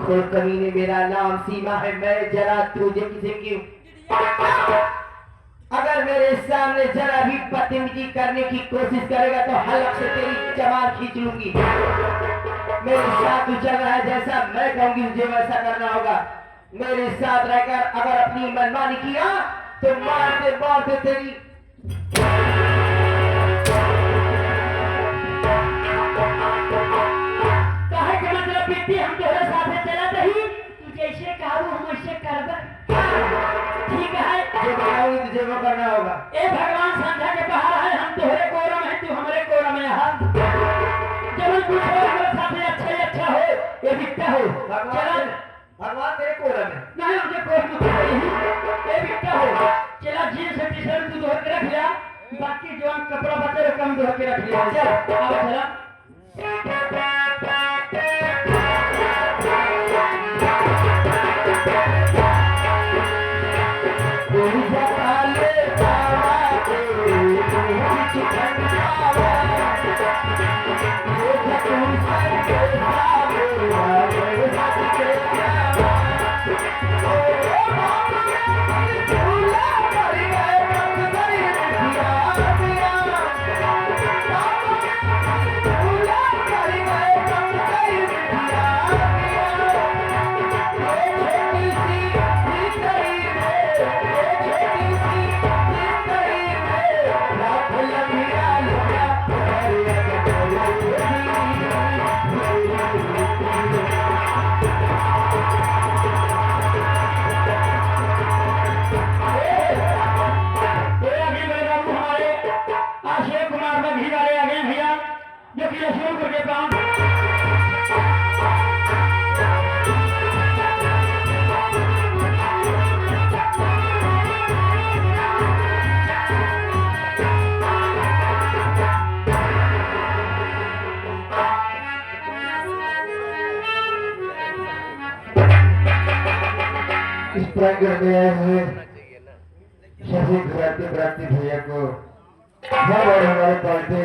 तो कमीने मेरा नाम सीमा है, मैं जरा तुझे किसी की अगर मेरे सामने जरा भी बदतमीजी करने की कोशिश करेगा तो हलक से तेरी जमाल खींच लूंगी। मेरे साथ तू चल रहा है, जैसा मैं कहूंगी तुझे वैसा करना होगा। मेरे साथ रहकर अगर अपनी मनमानी किया तो मारते मारते तेरी कहे के मतलब बेटी हम तोहरे साथे चला रही, तू जैसे कहू हम वैसे करब। ठीक है, जो बताऊंगी तुझे वो करना होगा। ए भगवान संध्या के पहाड़ है, हम तोहरे कोरम है, तू हमारे कोरम है। हम जब कुछ हो हमारे साथे अच्छा ही अच्छा हो, ये बिकता हो। भगवान तेरे कोरम है। नहीं मुझे कोरम नहीं, ये बिकता हो। चला जीन्स से टी-शर्ट तू धो के रख लिया, बाकी जो कपड़ा बचे कम धो के रख लिया। चल आओ चला। इस प्रांगण में आए हुए सभी भ्रांति भैया को और हमारे पार्टी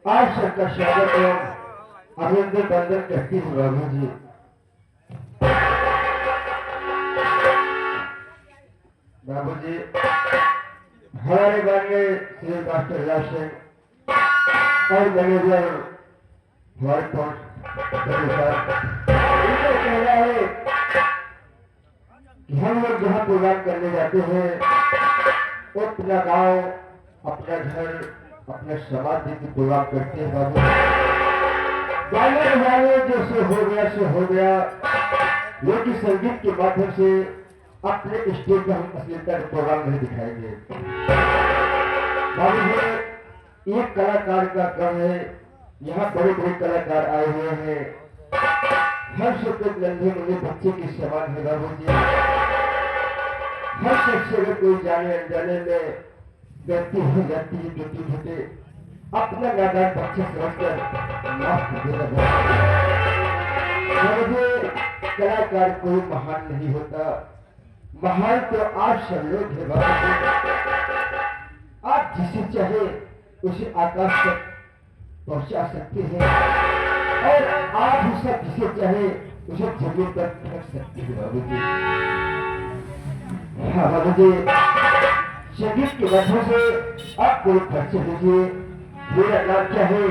आज सबका स्वागत एवं अभिनंदन बंदन कहती है। बाबू जी बाबू जी हमारे माननीय श्री मास्टर लाल सिंह और मैनेजर हमारे पास कहना है कि हम लोग जहाँ प्रोग्राम करने जाते हैं वो अपना गांव, अपना घर, अपने समाज की प्रोग्राम करते हैं। बाबू गाने बजाने जैसे हो गया सो हो गया, लेकिन संगीत के माध्यम से अपने स्टेज पर हम अश्लीलता का प्रोग्राम नहीं दिखाएंगे। बाबू जी एक कलाकार का कम है, यहाँ बड़े बड़े कलाकार आए हुए हैं, हर शब्द नन्हे मुन्ने बच्चे के समान है। बाबू जी हर शख्स अगर कोई जाने अनजाने में गलती हो जाती है तो छोटे अपना नादान बच्चे समझकर माफ कर देना। मुझे कलाकार कोई महान नहीं होता, महान तो आप सब लोग हैं। बाबू आप जिसे चाहे उसे आकाश तक पहुंचा सकते हैं और आप ही सब जिसे चाहे उसे जमीन पर रख सकते हैं। बाबू जी हाँ बाबू जी संगीत के माध्यम से आप कोई परिचय दीजिए, मेरा नाम क्या है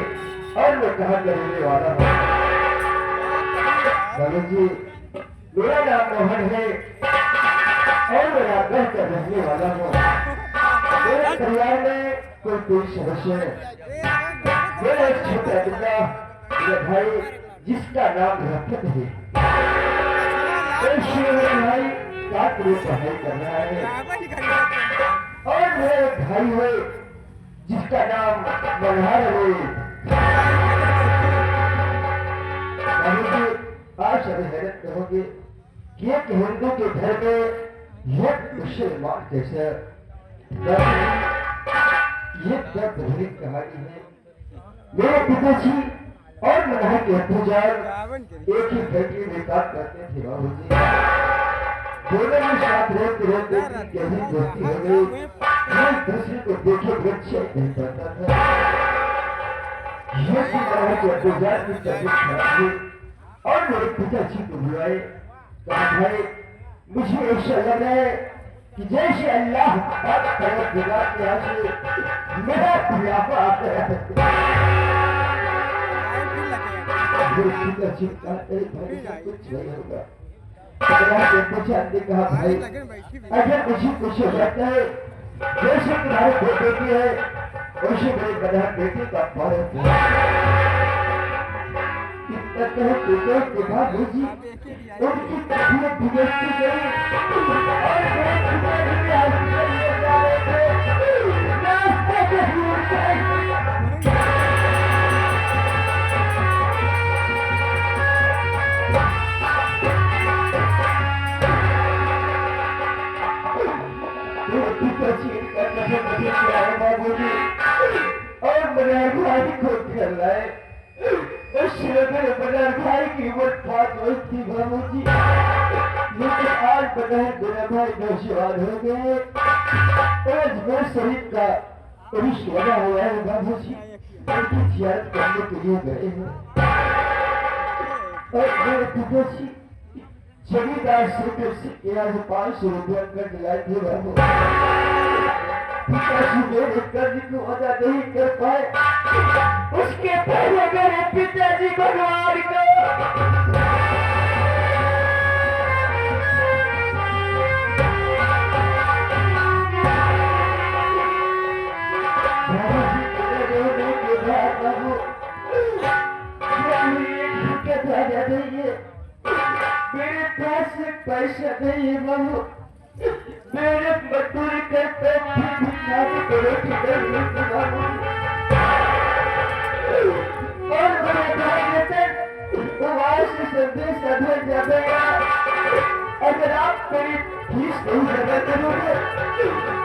और मैं कहाँ का रहने वाला हूँ। बाबू जी मेरा नाम मोहन है और मैं राजगढ़ का रहने वाला हूँ। मेरे परिवार में कोई सदस्य है, मेरा एक छोटा बेटा मेरा भाई जिसका नाम रफत है, भाई पढ़ाई कर रहा है और मेरे भाई हुए जिसका नाम मनोहर है। आज सभी हैरत कहोगे कि एक हिंदू के घर में एक मुसलमान कैसे, ये दर्द कहानी है। मेरे पिताजी और मनोहर के अब्बूजान एक ही फैक्ट्री में काम करते थे। बाबू जी दोनों के साथ रहते रहते गहरी दोस्ती हो गई, एक दूसरे को देखे बच्चे नहीं पड़ता था। ये की तरह के गुजरात की तबीयत खराब हुई और मेरे पिताजी को बुलाए। कहा भाई मुझे ऐसा लग रहा है कि जैसे अल्लाह पाक परवरदिगार के यहाँ से मेरा बुलावा आ गया है। मेरे पिताजी ने कहा अरे भाई कुछ नहीं होगा। ने कहा भाई अगर मुझे कुछ हो जाता है जैसे तुम्हारे दो बेटी है वैसे मेरे बड़ा बेटे का फर्क है। इतना कहे पिता के बाद जी उनकी तबीयत बिगड़ती गई और मेरे पिताजी के हॉस्पिटल ले जा रहे थे। रास्ते में ही उड़ गए। बाबूजी और मनार भाई को कर रहा है। उस मेरे मनार भाई की उम्र 5 वर्ष थी बाबूजी, लेकिन आज बगैर मेरा भाई नौजवान हो गए। आज मेरे शरीर का रिश्त बना हुआ है बाबूजी, उनकी जियारत करने के लिए गए हैं। और मेरे पिताजी जमींदार से यहाँ से 500 रुपया कर्ज लाए थे बाबू। पिताजी मेरे कर्ज को अदा नहीं कर पाए, उसके पहले मेरे पिताजी भगवान को मेरे पास पैसा नहीं है बाबू, मेरे मजदूरी करते और मेरे भाई से संदेश भेजा गया अगर आप मेरी फीस नहीं जमा करोगे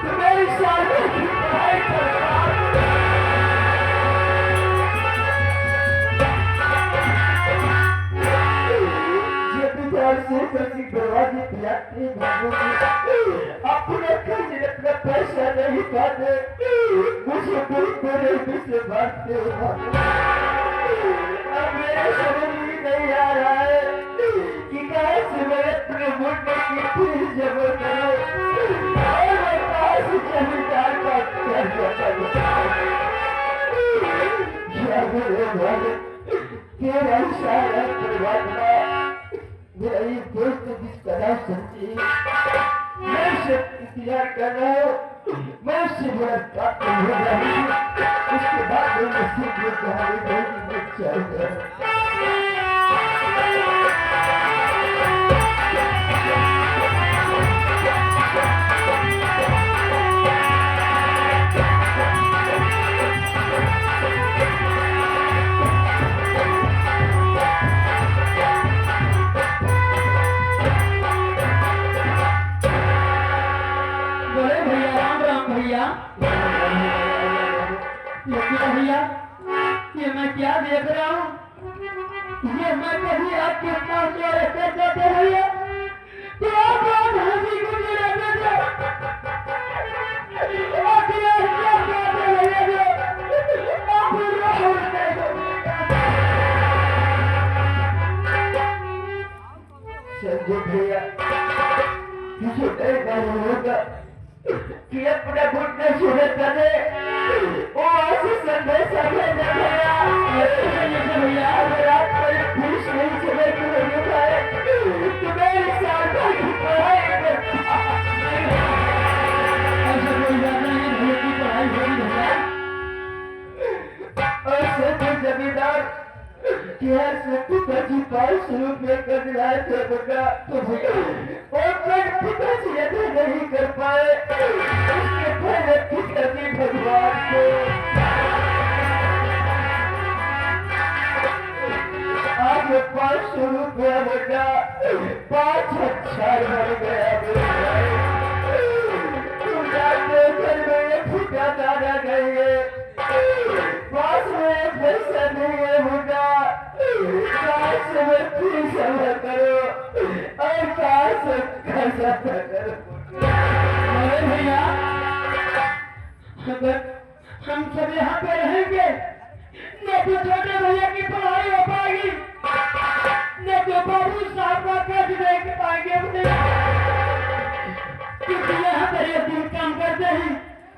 तो मेरी साल की पढ़ाई दरवाजे पिलाते अपने खर्च अपना पैसा नहीं पाते, मुझे कोई से बांटते हो। अब मेरे समझ ही नहीं आ रहा है कि कैसे मैं अपने मुंडे की फीस जमा करूं और मैं कहां से जमींदार का तेरा इशारा करवाना मेरा ये दोस्त जिस तरह समझी मैं से इंतजार कर रहा हूँ, मैं उससे मुलाकात हो जाएगी, उसके बाद मैं नसीब में कहानी नहीं चाहिए। भैया ये मैं क्या देख रहा हूँ, ये मैं कभी आपके पास रहते थे भैया तो आप बहुत हंसी खुशी रहते थे, संजय भैया तुझे नहीं मालूम होगा कि अपना घुटने सुने तने वो ऐसे संदेशा भेजा गया भैया अगर आप मेरी फीस नहीं जमा करोगे तो मेरी साल की पढ़ाई ऐसा कोई बात नहीं, भैया की पढ़ाई होगी भैया। ऐसे तो जमींदार पिताजी 500 रुपये कर्ज लाए थे बेटा तो भैया और पिताजी अदा नहीं कर पाए, उसके पहले पिताजी भगवान को आज 500 रुपया बेटा 5 हजार बन गया तुम जाते घर में फूटा दादा गए पास में पैसा नहीं है बेटा, काश में फीस जमा करो और काश खर्चा करो। अरे भैया अगर हम सब यहाँ पे रहेंगे न तो छोटे भैया की पढ़ाई हो पाएगी न बाबू साहब का कर्ज देख पाएंगे अपने, क्योंकि यहाँ पर ये दिन काम करते हैं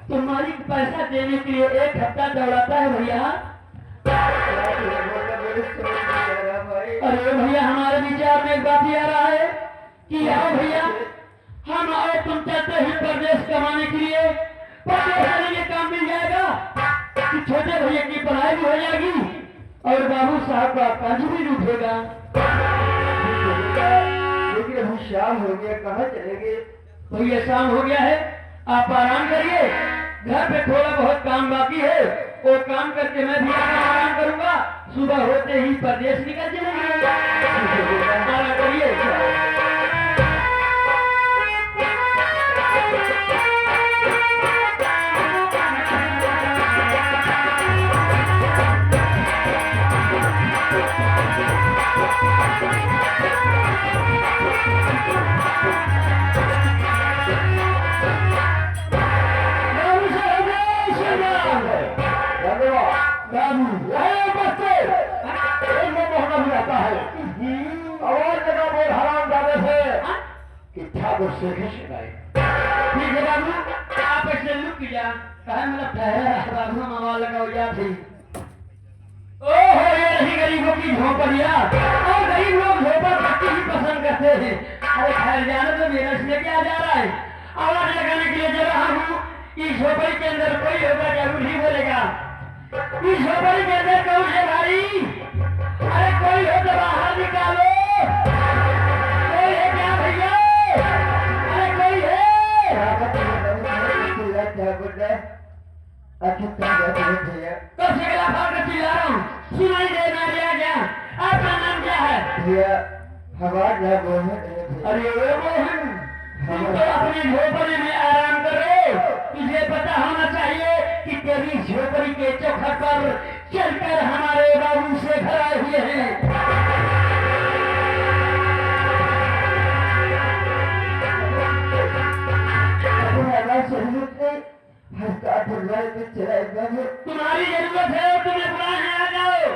तो मालिक पैसा देने के लिए 1 हफ्ता दौड़ाता है भैया। अरे भैया हमारे विचार में एक बात ये आ रहा है कि आओ भैया हम आओ, तुम चाहते हैं प्रदेश कमाने के लिए, प्रदेश जाने के काम मिल जाएगा कि छोटे भैया की पढ़ाई भी हो जाएगी और बाबू साहब का कर्ज भी उठेगा। लेकिन अभी शाम हो गया, कहाँ चलेंगे? तो ये शाम हो गया है, आप आराम करिए, घर पे थोड़ा बहुत काम बाकी है, वो काम करके मैं भी आराम करूंगा, सुबह होते ही प्रदेश निकल जाएंगे। आराम करिए। ठीक है बाबू, आप ऐसे लुक जा, कहे मतलब ठहरा बाबू मामा लगाओ या थी। ओहो ये रही गरीबों की झोपड़िया, और गरीब लोग झोपड़पट्टी ही पसंद करते हैं। अरे खैर जाने तो मेरा इसमें क्या जा रहा है, आवाज लगाने के लिए जरा हूँ, इस झोपड़ी के अंदर कोई होगा जरूर ही बोलेगा। इस झोपड़ी के अंदर कौन है भाई? अरे कोई हो तो बाहर निकालो, कोई है क्या भैया? अरे कोई है? कब से गला फाड़ कर चिल्ला रहा हूँ, सुनाई दे ना दिया क्या? आपका नाम क्या है? अरे वो मोहन, तुम तो अपनी झोपड़ी में आराम करो, तुझे पता होना चाहिए कि तेरी झोपड़ी के चौखट पर चलकर हमारे बाबू से घर आए हुए हैं। तुम्हारी जरूरत है और तुम्हें बुलाने आ जाओ।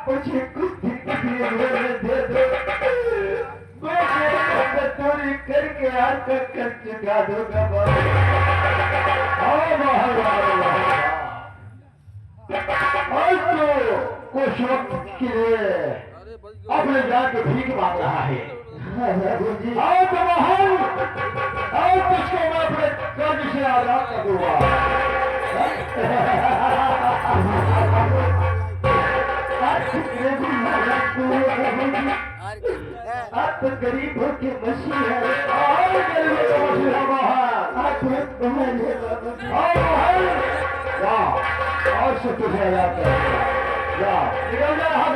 मुझे कुछ दे दो, मैं चोरी करके आपका कर चुका दूंगा आज तो कुछ वक्त के लिए अपने जान को भीख मांग रहा है। आओ तो महान, आओ तुझको मैं अपने कर्ज से आजाद कर दूंगा। आप तो गरीबों के मसीह है, और गरीबों के मसीह है महान। आप महान और सब तुझे आजाद कर जा, निकल जा यहाँ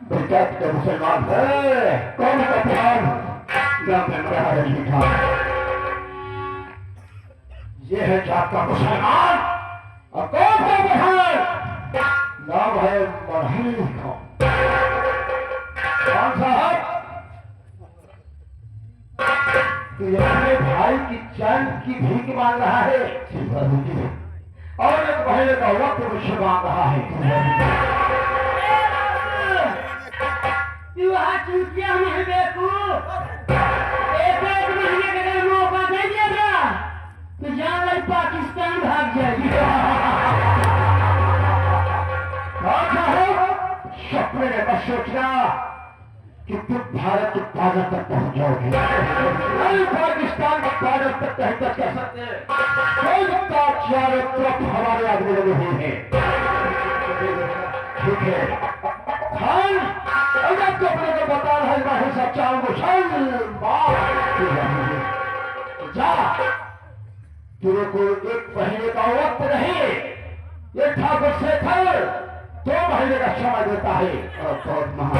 पंचायत का मुसलमान है कौन का प्रधान गांव में मनहर अली खान ये है जात का मुसलमान और कौन सा प्रधान नाम है मनहर अली खान कौन साहब तो ये अपने भाई की जान की भीख मांग रहा है और एक महीने का वक्त मुझसे मांग रहा है तू हाथ चूतिया नहीं देखू एक महीने का अगर मौका दे दिया था तो जान लाई पाकिस्तान भाग जाएगी सपने में मत सोचना कि तुम भारत के पागल तक पहुंच जाओगे नहीं पाकिस्तान के पागल तक कहीं तक कह सकते चारों तरफ हमारे आदमी लगे हुए हैं ठीक है खान अगर तो अपने को बता रहा है मैं सब चाहूंगा जा तेरे को एक महीने का वक्त नहीं ये ठाकुर शेखर 2 महीने का समय देता है और बहुत महान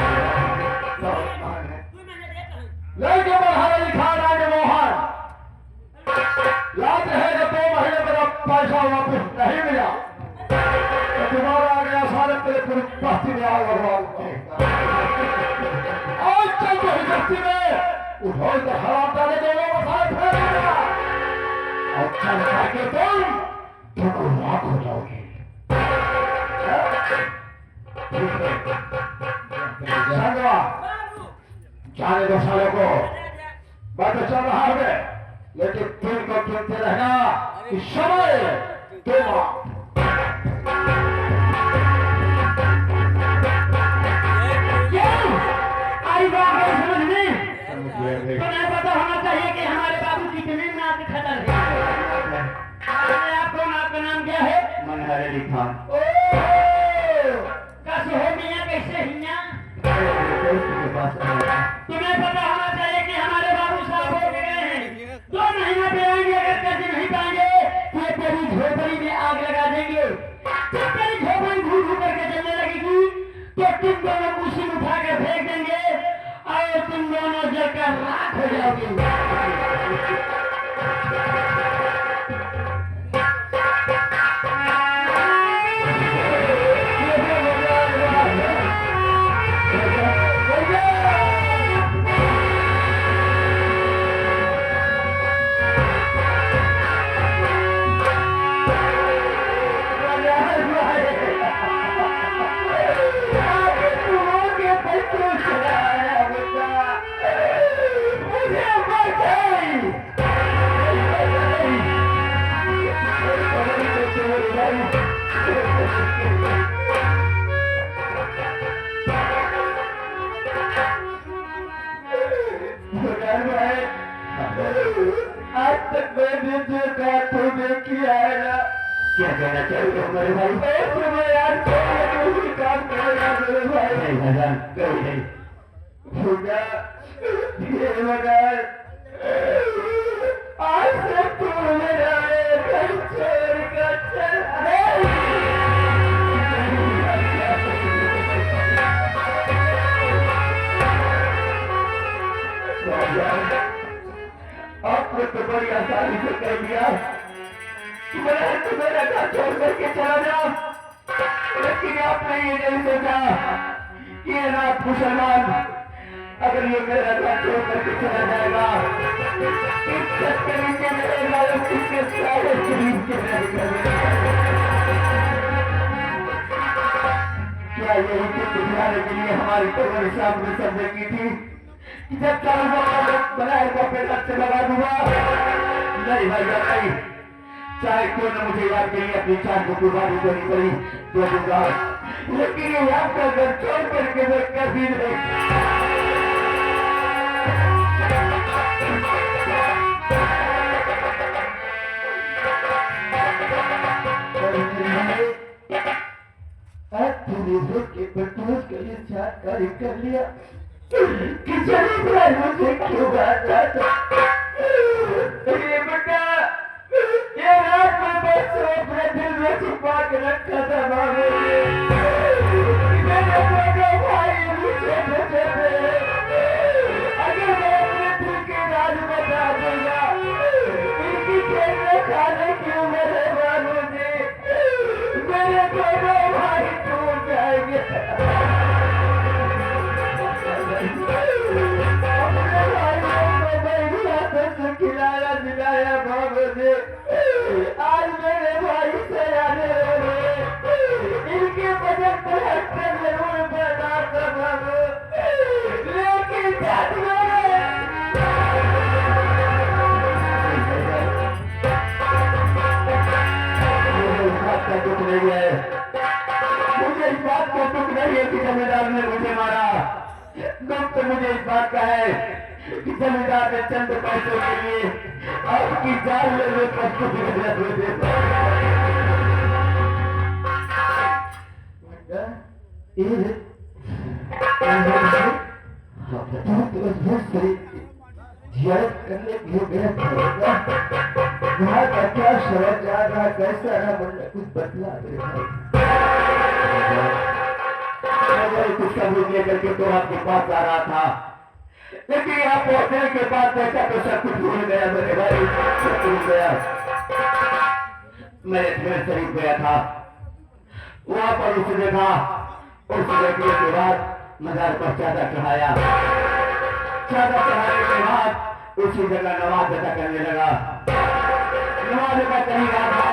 है लेकिन मनहर अली खान आगे मोहन याद रहेगा 2 महीने मेरा पैसा वापस नहीं मिला तो तुम्हारा आ गया सारे तेरे पूरी बस्ती में आग भगवान और चल तो बस्ती में उठो तो हराम डाले दोनों को सारे फेंक और चल करके तुम राख हो जाओगे जाने दो सालों को मैं तो चल रहा है लेकिन तुमको चलते रहना कि समय तुम आई बात है समझ में तो नहीं पता होना चाहिए कि हमारे बाबू कितने नाक खतर है आपका नाम क्या है मनहर अली खान कैसे हो मियां कैसे हियां तुम्हें पता होना चाहिए कि हमारे बाबू साहब हो गए हैं 2 महीना पे आएंगे अगर कैसे नहीं पाएंगे तो ये तेरी झोपड़ी में आग लगा देंगे तो तेरी झोपड़ी घूम घूम करके चलने लगेगी तो तुम दोनों उसी में उठा कर फेंक देंगे और तुम दोनों जलकर राख हो जाओगे आज तक मैंने जो कहा तूने किया है ना क्या कहना चाहिए मेरे भाई तुम्हें यार कोई काम करेगा मेरे भाई नहीं भगवान कोई नहीं भूगा ये मगर आज से तू मेरा घर छोड़ कर चल आपने तो बड़ी आसानी से कह दिया मैं तुम्हारा घर छोड़ करके चला जाऊं लेकिन आपने ये नहीं सोचा कि ये रात मुसलमान अगर ये मेरा घर छोड़ करके चला जाएगा इस चक्कर के मेरे लायक किसके सारे शरीर के क्या यही चित्र दिखाने के लिए हमारी परवर साहब ने सबने की थी कि जब चारों बनाए को पेट से लगा दूंगा नहीं भाई नहीं चाहे क्यों न मुझे याद के लिए अपनी जान को कुर्बानी करनी पड़ी दे दूंगा लेकिन ये याद का घर छोड़ करके मैं कभी नहीं के प्रपोज के लिए जानकारी कर लिया कि जरूर मुझे क्यों बात आता ये बेटा ये रात में बस अपने दिल में छुपा के रखा था बाबू मेरे बड़े भाई चाहिए कि जमींदार ने मुझे मारा, दुख तो मुझे इस बात का है कि जमींदार ने चंद पैसों के लिए आपकी जान में कष्ट जियारत करने के लिए गया था वहाँ का क्या समाचार रहा, कैसा रहा, मुझे कुछ बतला दे भाई। कुछ सबूत लेकर के तो आपके पास आ रहा था, लेकिन यहाँ पहुंचने के बाद देखा तो सब कुछ भूल गया मेरे भाई, सब भूल गया। मैं इसमें शरीफ गया था, वहां पर उसे देखा, उसे देखने के बाद मजार पर चादर चढ़ाया, चादर चढ़ाने के बाद उसी जगह नमाज अदा करने लगा। नमाज अदा कहीं रहा था,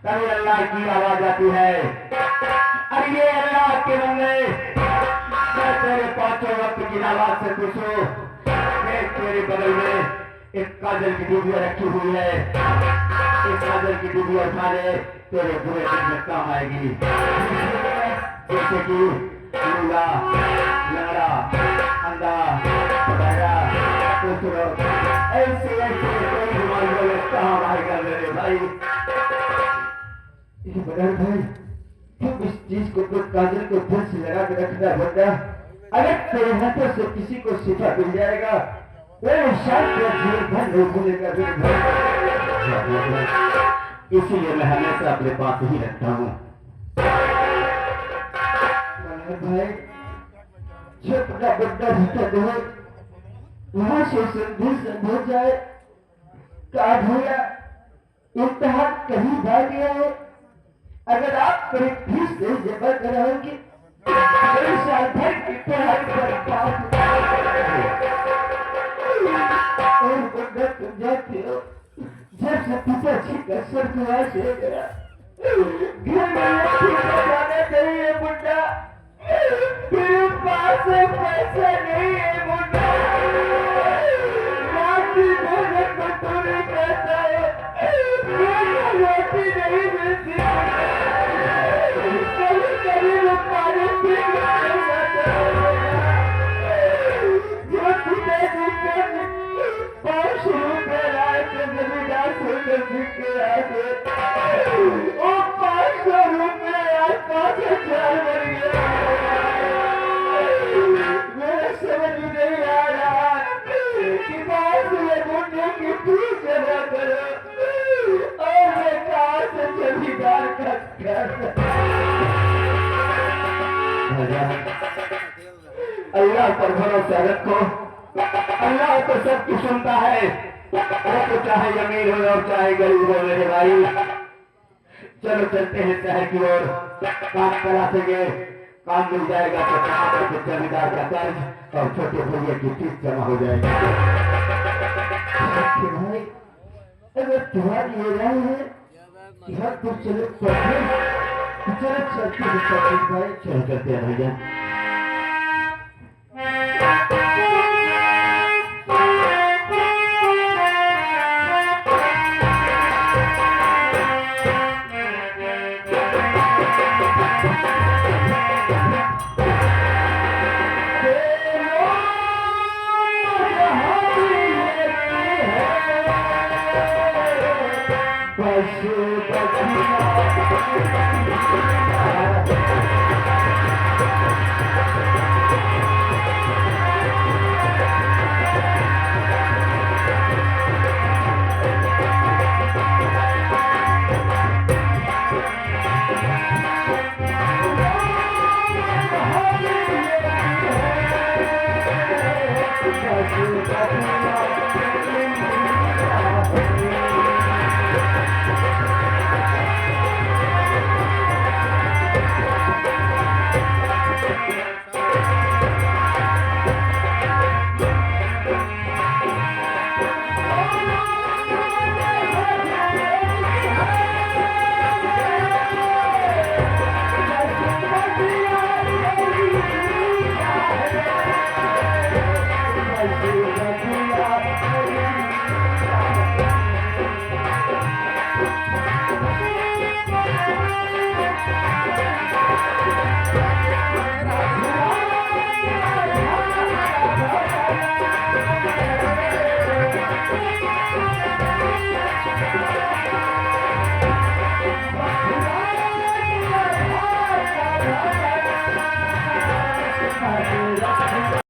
तभी अल्लाह की आवाज आती है, अरे ये अल्लाह के बंदे, मैं तेरे पांचों वक्त की नमाज से खुश हूँ। तेरे बगल में एक काजल की डूबिया रखी हुई है, एक काजल की डूबिया उठा ले, तेरे बुरे दिन में काम आएगी। जैसे कि लूला, लंगड़ा, अंधा, बहरा, ऐसे ऐसे कोई बीमारियों में काम आएगा मेरे भाई। बगैर भाई तुम इस चीज को तो काजल को दिल से लगा के रखना बंदा, अगर तेरे हाथों से किसी को शिफा मिल जाएगा वो शायद जीवन भर नहीं भूलेगा मेरे भाई। इसीलिए मैं हमेशा अपने पास ही रखता हूँ भाई। छोटा बड्डा भीतर दो वहां से संदेश हो जाए, कहा भैया इम्तिहान कहीं भाग गया है, अगर आप कहीं फिर से जबर कराओगे साल भर की पढ़ाई बर्बाद और बंदा तुम जाते हो। जब से पिताजी का स्वर्गवास हो गया घर में जाना चाहिए बुढ़ा, मेरे पास पैसा नहीं है बुढ़ा, रात्रि भोजन को तो नहीं करता है, रोटी नहीं मिलती, कभी कभी वो पानी पी जो पिताजी के 5 रुपए लाए थे जमींदार से के आगे वो 500 रुपए आज 5,000 बन गया। मेरे समझ नहीं आ रहा कि बात ये मुझे की फीस जमा करो और मैं कहाँ से जमींदार का घर। अल्लाह पर भरोसा रखो, अल्लाह तो सबकी सुनता है, वो तो चाहे अमीर हो और चाहे गरीब हो मेरे भाई। चलो चलते हैं शहर की ओर, काम करा सके, काम मिल जाएगा तो कहाँ पर जमींदार का कर्ज और छोटे भैया की फीस जमा हो जाएगी। भाई अगर तुम्हारी ये राय है कि हम तो चलो चलते हैं भाई, चलो चलते हैं भैया।